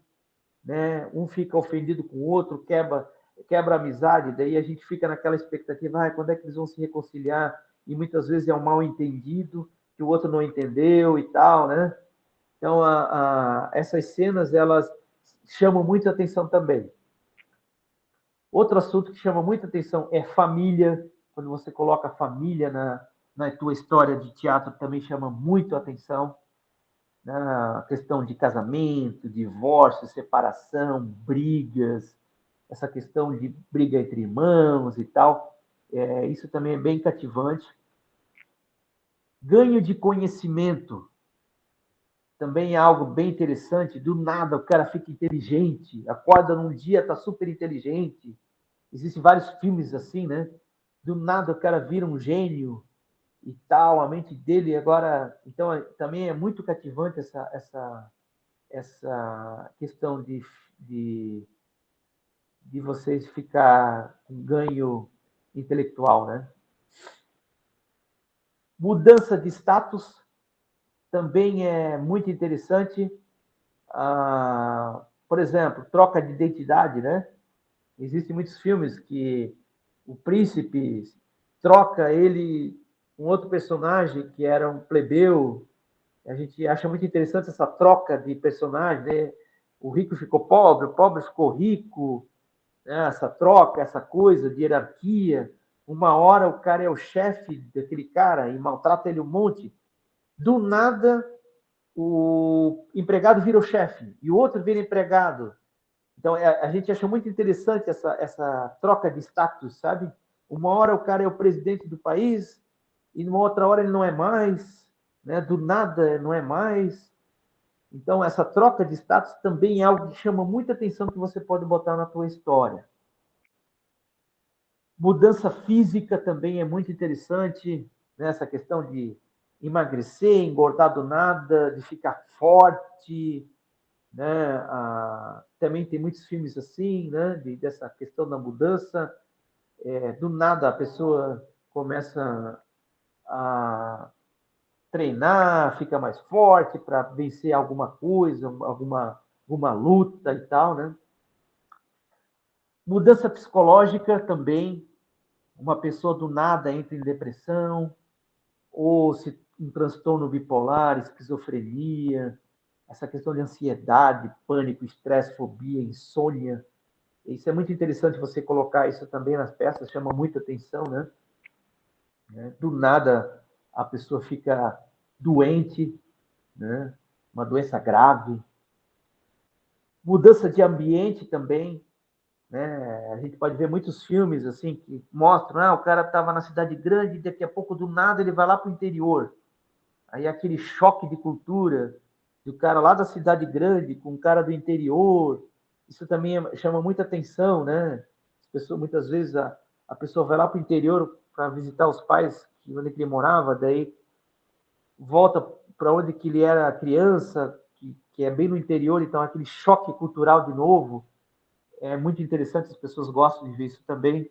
né? Um fica ofendido com o outro, quebra a amizade, daí a gente fica naquela expectativa, quando é que eles vão se reconciliar? E muitas vezes é um mal entendido, que o outro não entendeu e tal, né? Então, essas cenas, elas chamam muita atenção também. Outro assunto que chama muita atenção é família. Quando você coloca família na tua história de teatro, também chama muito atenção. A questão de casamento, divórcio, separação, brigas, essa questão de briga entre irmãos e tal. Isso também é bem cativante. Ganho de conhecimento também é algo bem interessante. Do nada o cara fica inteligente, acorda num dia, está super inteligente. Existem vários filmes assim, né? Do nada o cara vira um gênio e tal, a mente dele agora. Então, também é muito cativante essa questão de vocês ficar com ganho intelectual, né? Mudança de status também é muito interessante. Por exemplo, troca de identidade, né? Existem muitos filmes que o príncipe troca ele com outro personagem que era um plebeu. A gente acha muito interessante essa troca de personagem, né? O rico ficou pobre, o pobre ficou rico, né? Essa troca, essa coisa de hierarquia. Uma hora o cara é o chefe daquele cara e maltrata ele um monte. Do nada, o empregado vira o chefe e o outro vira empregado. Então, a gente acha muito interessante essa troca de status, sabe? Uma hora o cara é o presidente do país e numa outra hora ele não é mais, né? Do nada não é mais. Então, essa troca de status também é algo que chama muita atenção que você pode botar na tua história. Mudança física também é muito interessante, né? Essa questão de emagrecer, engordar do nada, de ficar forte, né? Também tem muitos filmes assim, né? Dessa questão da mudança. Do nada a pessoa começa a treinar, fica mais forte para vencer alguma coisa, alguma luta e tal, né? Mudança psicológica também. Uma pessoa do nada entra em depressão, ou se um transtorno bipolar, esquizofrenia, essa questão de ansiedade, pânico, estresse, fobia, insônia. Isso é muito interessante você colocar isso também nas peças, chama muita atenção, né? Do nada a pessoa fica doente, né? Uma doença grave. Mudança de ambiente também, né? A gente pode ver muitos filmes assim que mostram, o cara estava na cidade grande e daqui a pouco do nada ele vai lá para o interior. Aí aquele choque de cultura do cara lá da cidade grande com o cara do interior, isso também chama muita atenção, né? As pessoas, muitas vezes a pessoa vai lá para o interior para visitar os pais onde ele morava, daí volta para onde que ele era criança, que é bem no interior, então aquele choque cultural de novo é muito interessante, as pessoas gostam de ver isso também.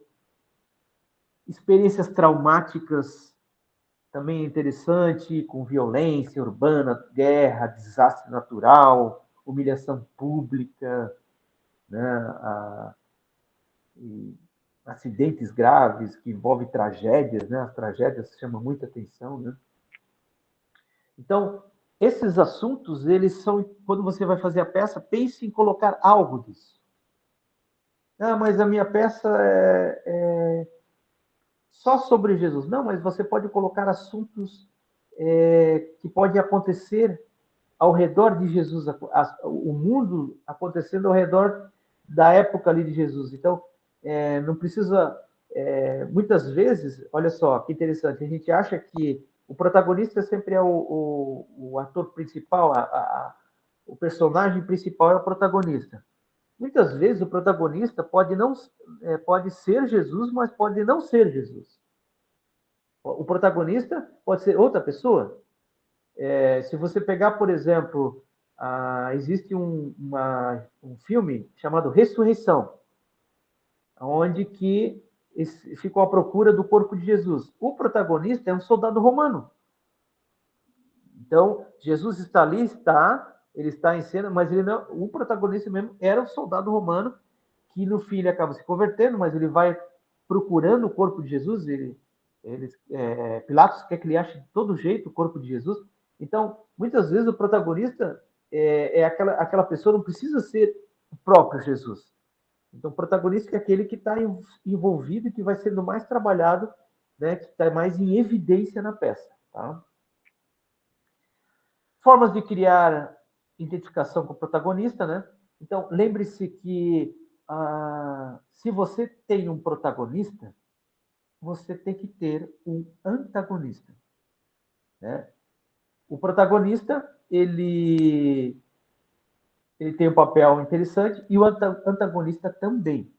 Experiências traumáticas também é interessante, com violência urbana, guerra, desastre natural, humilhação pública, né? Acidentes graves que envolvem tragédias, né? As tragédias chamam muita atenção, né? Então, esses assuntos, eles são, quando você vai fazer a peça, pense em colocar algo disso. Mas a minha peça é só sobre Jesus. Não, mas você pode colocar assuntos que podem acontecer ao redor de Jesus, o mundo acontecendo ao redor da época ali de Jesus. Então, não precisa. Muitas vezes, olha só, que interessante, a gente acha que o protagonista sempre é o ator principal, o personagem principal é o protagonista. Muitas vezes o protagonista pode ser Jesus, mas pode não ser Jesus. O protagonista pode ser outra pessoa. Se você pegar, por exemplo, existe um filme chamado Ressurreição, onde que ficou à procura do corpo de Jesus. O protagonista é um soldado romano. Então, Jesus está ali, ele está em cena, mas ele não, o protagonista mesmo era um soldado romano, que no fim ele acaba se convertendo, mas ele vai procurando o corpo de Jesus, Pilatos quer que ele ache de todo jeito o corpo de Jesus. Então, muitas vezes o protagonista aquela pessoa, não precisa ser o próprio Jesus. Então, o protagonista é aquele que está envolvido e que vai sendo mais trabalhado, né, que está mais em evidência na peça. Tá? Formas de criar identificação com o protagonista, né? Então, lembre-se que se você tem um protagonista, você tem que ter um antagonista, né? O protagonista, ele tem um papel interessante e o antagonista também.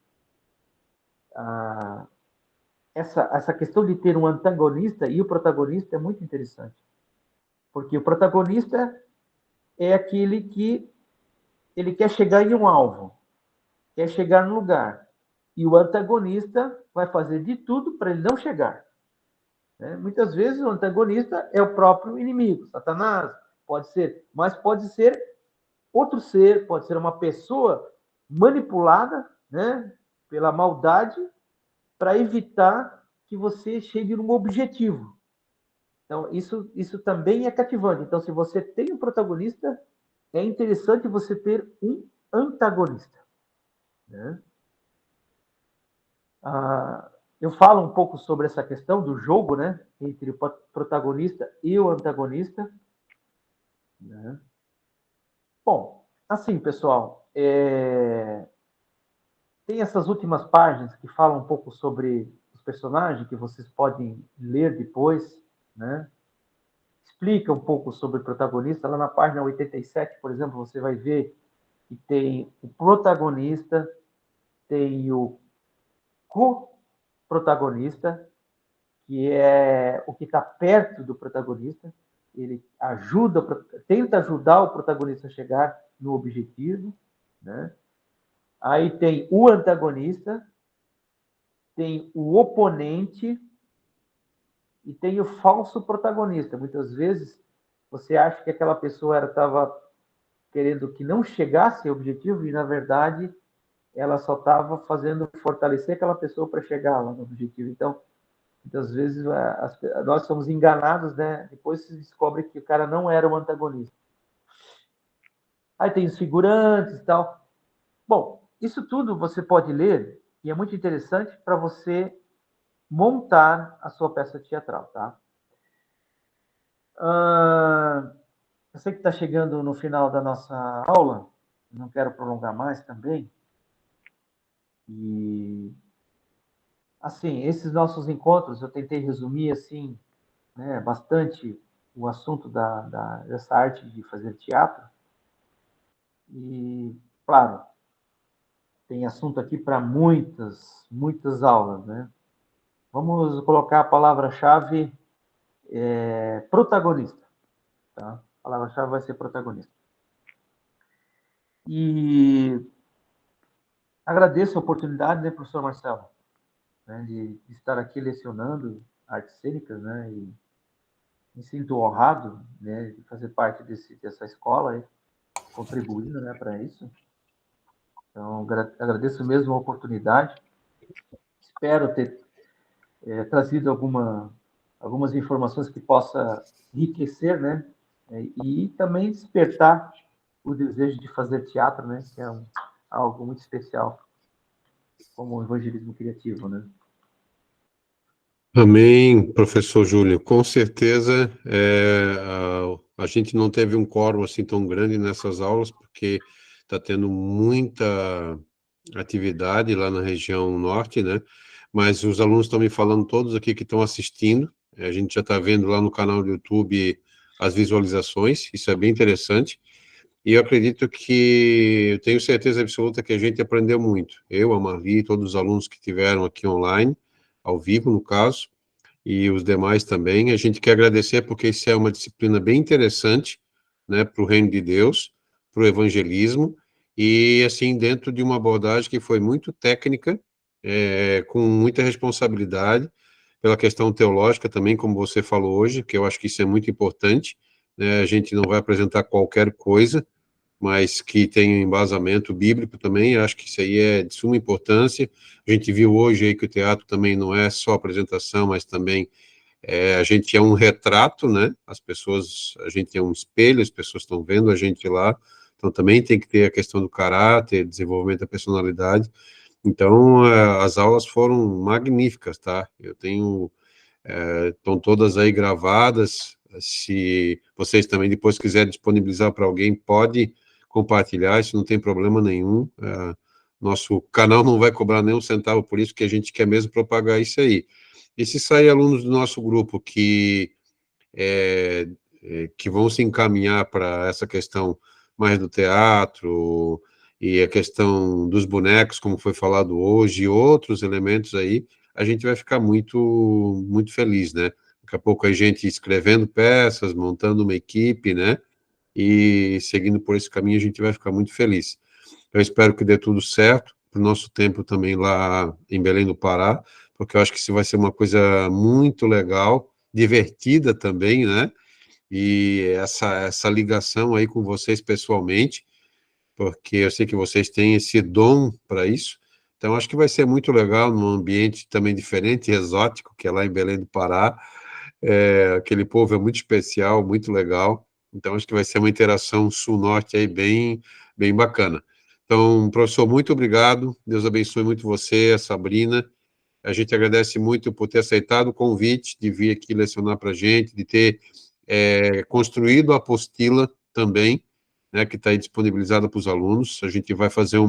Essa questão de ter um antagonista e o protagonista é muito interessante, porque o protagonista é aquele que ele quer chegar em um alvo, quer chegar no lugar, e o antagonista vai fazer de tudo para ele não chegar. Né? Muitas vezes o antagonista é o próprio inimigo, Satanás, pode ser, mas pode ser outro ser, pode ser uma pessoa manipulada, né, pela maldade, para evitar que você chegue num objetivo. Então, isso também é cativante. Então, se você tem um protagonista, é interessante você ter um antagonista. Né? Eu falo um pouco sobre essa questão do jogo, né, entre o protagonista e o antagonista. Né? Bom, assim, pessoal, tem essas últimas páginas que falam um pouco sobre os personagens, que vocês podem ler depois, né? Explica um pouco sobre o protagonista. Lá na página 87, por exemplo, você vai ver que tem o protagonista, tem o co-protagonista, que é o que está perto do protagonista. Ele tenta ajudar o protagonista a chegar no objetivo, né? Aí tem o antagonista, tem o oponente e tem o falso protagonista. Muitas vezes você acha que aquela pessoa estava querendo que não chegasse ao objetivo e, na verdade, ela só estava fazendo fortalecer aquela pessoa para chegar lá no objetivo. Então, muitas vezes nós somos enganados, né? Depois se descobre que o cara não era o antagonista. Aí tem os figurantes e tal. Bom, isso tudo você pode ler e é muito interessante para você montar a sua peça teatral, tá? Eu sei que está chegando no final da nossa aula, não quero prolongar mais também. E, assim, esses nossos encontros, eu tentei resumir, assim, né, bastante o assunto dessa arte de fazer teatro. E, claro, tem assunto aqui para muitas aulas, né? Vamos colocar a palavra-chave protagonista, tá? A palavra-chave vai ser protagonista. E agradeço a oportunidade, né, professor Marcelo, né, de estar aqui lecionando artes cênicas, né, e me sinto honrado, né, de fazer parte dessa escola, aí, contribuindo, né, para isso. Então, agradeço mesmo a oportunidade. Espero ter trazido algumas informações que possa enriquecer, né, e também despertar o desejo de fazer teatro, né, que é algo muito especial, como o evangelismo criativo, né. Amém, professor Júlio. Com certeza, a gente não teve um quórum assim tão grande nessas aulas, porque está tendo muita atividade lá na região norte, né? Mas os alunos estão me falando todos aqui que estão assistindo. A gente já está vendo lá no canal do YouTube as visualizações, isso é bem interessante. E eu acredito eu tenho certeza absoluta que a gente aprendeu muito. Eu, a Marli, todos os alunos que tiveram aqui online, ao vivo, no caso, e os demais também. A gente quer agradecer porque isso é uma disciplina bem interessante, né, para o reino de Deus, para o evangelismo, e assim, dentro de uma abordagem que foi muito técnica, com muita responsabilidade, pela questão teológica também, como você falou hoje, que eu acho que isso é muito importante, né? A gente não vai apresentar qualquer coisa, mas que tem um embasamento bíblico também, acho que isso aí é de suma importância. A gente viu hoje aí que o teatro também não é só apresentação, mas também a gente é um retrato, né? As pessoas, a gente é um espelho, as pessoas estão vendo a gente lá, então também tem que ter a questão do caráter, desenvolvimento da personalidade. Então, as aulas foram magníficas, tá? Eu tenho, estão todas aí gravadas. Se vocês também depois quiserem disponibilizar para alguém, pode compartilhar, isso não tem problema nenhum. Nosso canal não vai cobrar nenhum centavo por isso, que a gente quer mesmo propagar isso aí. E se sair alunos do nosso grupo que vão se encaminhar para essa questão mais do teatro e a questão dos bonecos, como foi falado hoje, e outros elementos aí, a gente vai ficar muito feliz, né? Daqui a pouco a gente escrevendo peças, montando uma equipe, né? E seguindo por esse caminho, a gente vai ficar muito feliz. Eu espero que dê tudo certo para o nosso tempo também lá em Belém do Pará, porque eu acho que isso vai ser uma coisa muito legal, divertida também, né? E essa ligação aí com vocês pessoalmente, porque eu sei que vocês têm esse dom para isso. Então, acho que vai ser muito legal num ambiente também diferente e exótico, que é lá em Belém do Pará. Aquele povo é muito especial, muito legal. Então, acho que vai ser uma interação sul-norte aí bem bacana. Então, professor, muito obrigado. Deus abençoe muito você, a Sabrina. A gente agradece muito por ter aceitado o convite de vir aqui lecionar para a gente, de ter construído a apostila também, né, que está aí disponibilizada para os alunos. A gente vai fazer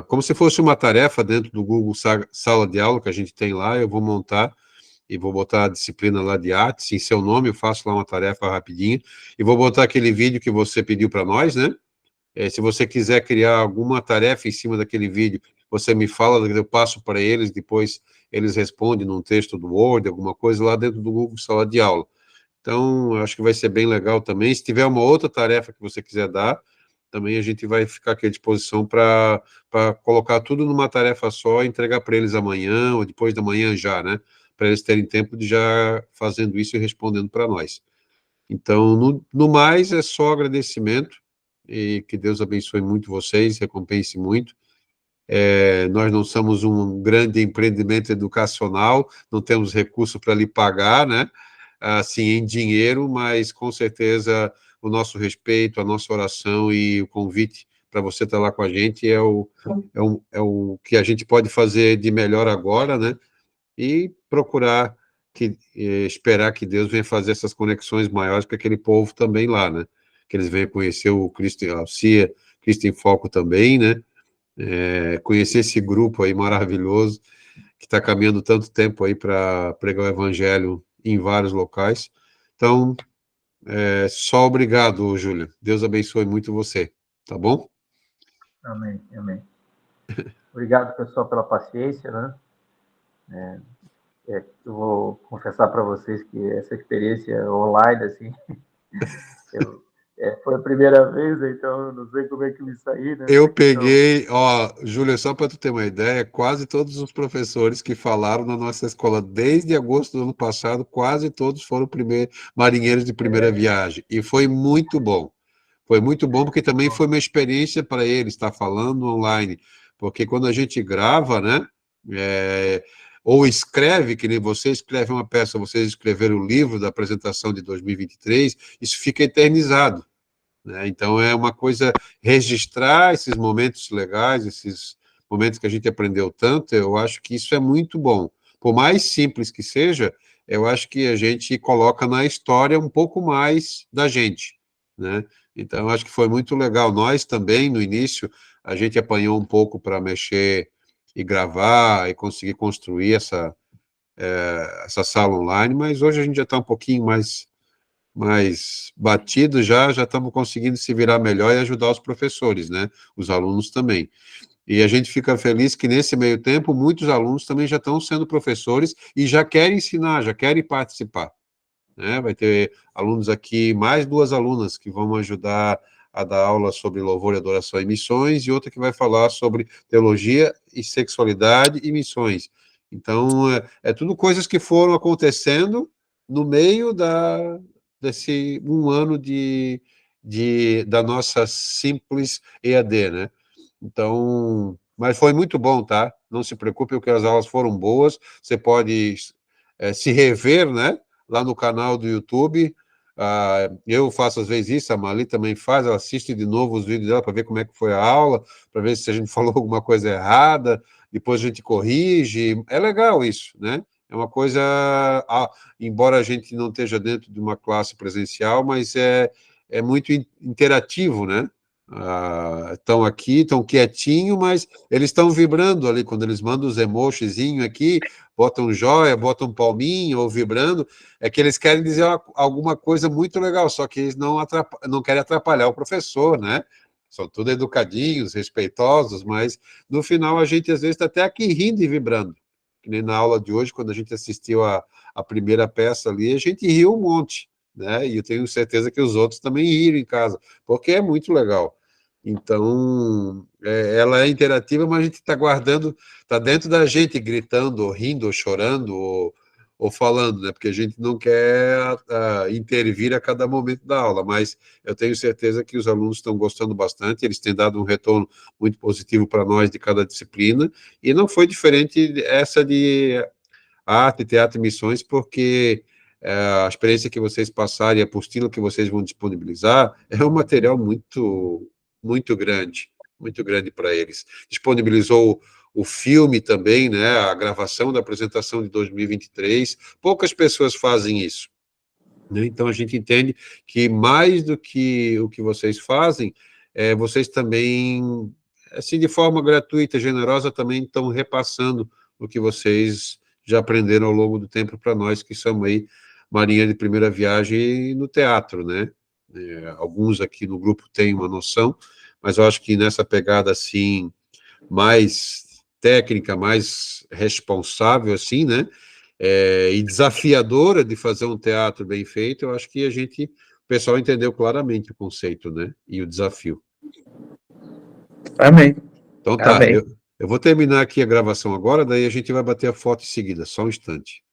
como se fosse uma tarefa dentro do Google Sala de Aula que a gente tem lá. Eu vou montar e vou botar a disciplina lá de artes em seu nome. Eu faço lá uma tarefa rapidinha e vou botar aquele vídeo que você pediu para nós, né? Se você quiser criar alguma tarefa em cima daquele vídeo, você me fala, eu passo para eles, depois eles respondem num texto do Word, alguma coisa lá dentro do Google Sala de Aula. Então, eu acho que vai ser bem legal também. Se tiver uma outra tarefa que você quiser dar, também a gente vai ficar aqui à disposição para colocar tudo numa tarefa só e entregar para eles amanhã ou depois da manhã já, né? Para eles terem tempo de já fazendo isso e respondendo para nós. Então, no mais, é só agradecimento e que Deus abençoe muito vocês, recompense muito. Nós não somos um grande empreendimento educacional, não temos recurso para lhe pagar, né? Assim, em dinheiro, mas com certeza o nosso respeito, a nossa oração e o convite para você estar lá com a gente é o que a gente pode fazer de melhor agora, né? E procurar esperar que Deus venha fazer essas conexões maiores com aquele povo também lá, né? Que eles venham conhecer o Cristo, a CIA, Cristo em Foco também, né? Conhecer esse grupo aí maravilhoso que está caminhando tanto tempo aí para pregar o evangelho em vários locais. Então, só obrigado, Júlia. Deus abençoe muito você, tá bom? Amém, amém. Obrigado, pessoal, pela paciência, né? Eu vou confessar para vocês que essa experiência online, assim, foi a primeira vez, então eu não sei como é que me saí, né? Eu Então, peguei, ó, Júlia, só para tu ter uma ideia, quase todos os professores que falaram na nossa escola desde agosto do ano passado, quase todos foram marinheiros de primeira viagem. E foi muito bom. Foi muito bom porque também foi uma experiência para eles estar falando online. Porque quando a gente grava, né, ou escreve, que nem você escreve uma peça, vocês escreveram o livro da apresentação de 2023, isso fica eternizado, né? Então é uma coisa registrar esses momentos legais, esses momentos que a gente aprendeu tanto. Eu acho que isso é muito bom. Por mais simples que seja, eu acho que a gente coloca na história um pouco mais da gente, né? Então eu acho que foi muito legal. Nós também no início a gente apanhou um pouco para mexer e gravar e conseguir construir essa sala online, mas hoje a gente já está um pouquinho mais batido, já estamos conseguindo se virar melhor e ajudar os professores, né? Os alunos também. E a gente fica feliz que, nesse meio tempo, muitos alunos também já estão sendo professores e já querem ensinar, já querem participar, né? Vai ter alunos aqui, mais 2 alunas que vão ajudar a dar aula sobre louvor e adoração e missões, e outra que vai falar sobre teologia e sexualidade e missões. Então, é tudo coisas que foram acontecendo no meio desse 1 ano da nossa simples EAD, né? Então, mas foi muito bom, tá? Não se preocupe, porque as aulas foram boas, você pode se rever, né? Lá no canal do YouTube. Eu faço às vezes isso, a Mali também faz, ela assiste de novo os vídeos dela para ver como é que foi a aula, para ver se a gente falou alguma coisa errada, depois a gente corrige. É legal isso, né? É uma coisa, embora a gente não esteja dentro de uma classe presencial, mas é muito interativo, né? Estão aqui, estão quietinho, mas eles estão vibrando ali, quando eles mandam os emojizinhos aqui, botam joia, botam palminho ou vibrando, é que eles querem dizer alguma coisa muito legal, só que eles não querem atrapalhar o professor, né? São todos educadinhos, respeitosos, mas no final a gente às vezes está até aqui rindo e vibrando. Que nem na aula de hoje, quando a gente assistiu a primeira peça ali, a gente riu um monte, né? E eu tenho certeza que os outros também riram em casa, porque é muito legal. Então, ela é interativa, mas a gente está guardando, está dentro da gente, gritando, ou rindo, ou chorando, ou falando, né? Porque a gente não quer intervir a cada momento da aula, mas eu tenho certeza que os alunos estão gostando bastante, eles têm dado um retorno muito positivo para nós de cada disciplina, e não foi diferente essa de arte, teatro e missões, porque a experiência que vocês passarem, a apostila que vocês vão disponibilizar, é um material muito grande para eles. Disponibilizou o filme também, né, a gravação da apresentação de 2023, poucas pessoas fazem isso, né? Então a gente entende que mais do que o que vocês fazem, vocês também, assim, de forma gratuita, generosa, também estão repassando o que vocês já aprenderam ao longo do tempo para nós, que somos aí marinha de primeira viagem no teatro, né? Alguns aqui no grupo têm uma noção, mas eu acho que nessa pegada, assim, mais técnica, mais responsável, assim, né? E desafiadora de fazer um teatro bem feito, eu acho que o pessoal entendeu claramente o conceito, né? E o desafio. Amém. Então tá, Amém. eu vou terminar aqui a gravação agora, daí a gente vai bater a foto em seguida, só um instante.